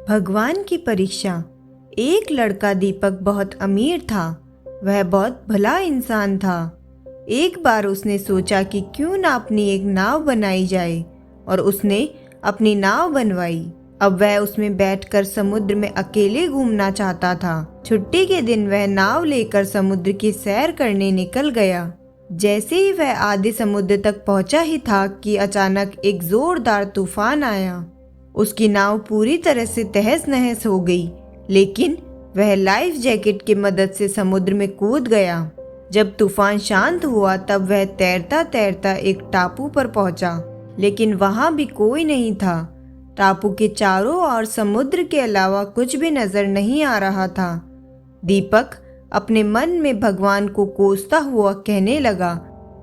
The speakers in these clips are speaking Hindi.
भगवान की परीक्षा। एक लड़का दीपक बहुत अमीर था। वह बहुत भला इंसान था। एक बार उसने सोचा कि क्यों ना अपनी एक नाव बनाई जाए और उसने अपनी नाव बनवाई। अब वह उसमें बैठकर समुद्र में अकेले घूमना चाहता था। छुट्टी के दिन वह नाव लेकर समुद्र की सैर करने निकल गया। जैसे ही वह आधे समुद्र तक पहुंचा ही था कि अचानक एक जोरदार तूफान आया। उसकी नाव पूरी तरह से तहस नहस हो गई, लेकिन वह लाइफ जैकेट की मदद से समुद्र में कूद गया। जब तूफान शांत हुआ तब वह तैरता तैरता एक टापू पर पहुंचा, लेकिन वहां भी कोई नहीं था। टापू के चारों ओर समुद्र के अलावा कुछ भी नजर नहीं आ रहा था। दीपक अपने मन में भगवान को कोसता हुआ कहने लगा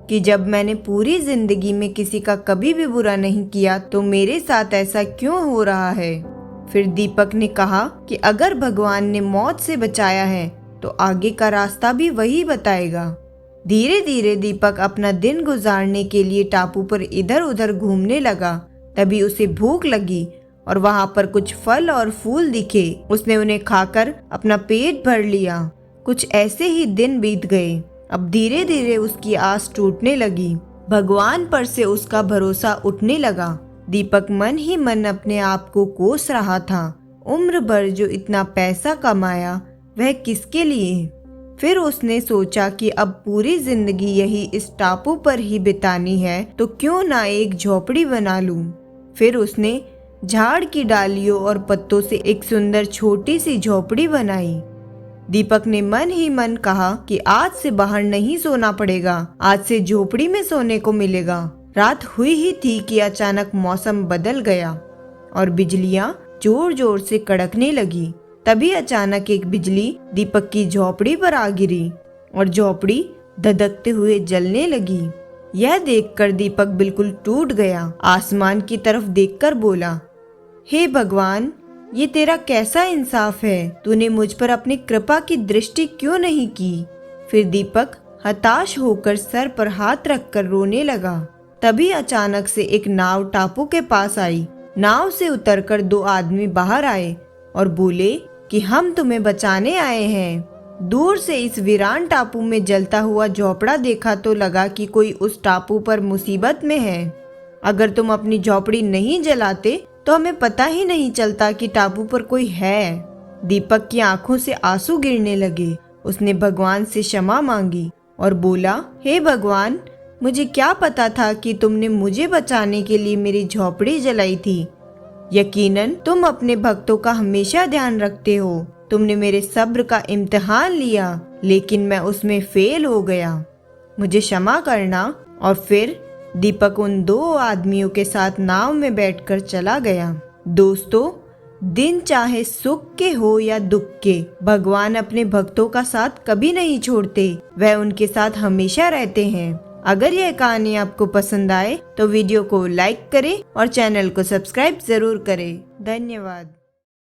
कि जब मैंने पूरी जिंदगी में किसी का कभी भी बुरा नहीं किया तो मेरे साथ ऐसा क्यों हो रहा है। फिर दीपक ने कहा कि अगर भगवान ने मौत से बचाया है तो आगे का रास्ता भी वही बताएगा। धीरे धीरे दीपक अपना दिन गुजारने के लिए टापू पर इधर उधर घूमने लगा। तभी उसे भूख लगी और वहां पर कुछ फल और फूल दिखे। उसने उन्हें खाकर अपना पेट भर लिया। कुछ ऐसे ही दिन बीत गए। अब धीरे धीरे उसकी आस टूटने लगी। भगवान पर से उसका भरोसा उठने लगा। दीपक मन ही मन अपने आप को कोस रहा था। उम्र भर जो इतना पैसा कमाया वह किसके लिए। फिर उसने सोचा कि अब पूरी जिंदगी यही इस टापू पर ही बितानी है तो क्यों ना एक झोपड़ी बना लूं। फिर उसने झाड़ की डालियों और पत्तों से एक सुंदर छोटी सी झोपड़ी बनाई। दीपक ने मन ही मन कहा कि आज से बाहर नहीं सोना पड़ेगा, आज से झोपड़ी में सोने को मिलेगा। रात हुई ही थी कि अचानक मौसम बदल गया और बिजलियां जोर जोर से कड़कने लगी। तभी अचानक एक बिजली दीपक की झोपड़ी पर आ गिरी और झोपड़ी धधकते हुए जलने लगी। यह देखकर दीपक बिल्कुल टूट गया। आसमान की तरफ देखकर बोला, हे भगवान, ये तेरा कैसा इंसाफ है। तूने मुझ पर अपनी कृपा की दृष्टि क्यों नहीं की। फिर दीपक हताश होकर सर पर हाथ रखकर रोने लगा। तभी अचानक से एक नाव टापू के पास आई। नाव से उतरकर दो आदमी बाहर आए और बोले कि हम तुम्हें बचाने आए हैं। दूर से इस वीरान टापू में जलता हुआ झोपड़ा देखा तो लगा कि कोई उस टापू पर मुसीबत में है। अगर तुम अपनी झोपड़ी नहीं जलाते तो हमें पता ही नहीं चलता कि टापू पर कोई है। दीपक की आंखों से आंसू गिरने लगे। उसने भगवान से क्षमा मांगी और बोला, हे भगवान, मुझे क्या पता था कि तुमने मुझे बचाने के लिए मेरी झोपड़ी जलाई थी। यकीनन तुम अपने भक्तों का हमेशा ध्यान रखते हो। तुमने मेरे सब्र का इम्तिहान लिया, लेकिन मैं उसमें फेल हो गया। मुझे क्षमा करना। और फिर दीपक उन दो आदमियों के साथ नाव में बैठकर चला गया। दोस्तों, दिन चाहे सुख के हो या दुख के, भगवान अपने भक्तों का साथ कभी नहीं छोड़ते। वह उनके साथ हमेशा रहते हैं। अगर यह कहानी आपको पसंद आए तो वीडियो को लाइक करें और चैनल को सब्सक्राइब जरूर करें। धन्यवाद।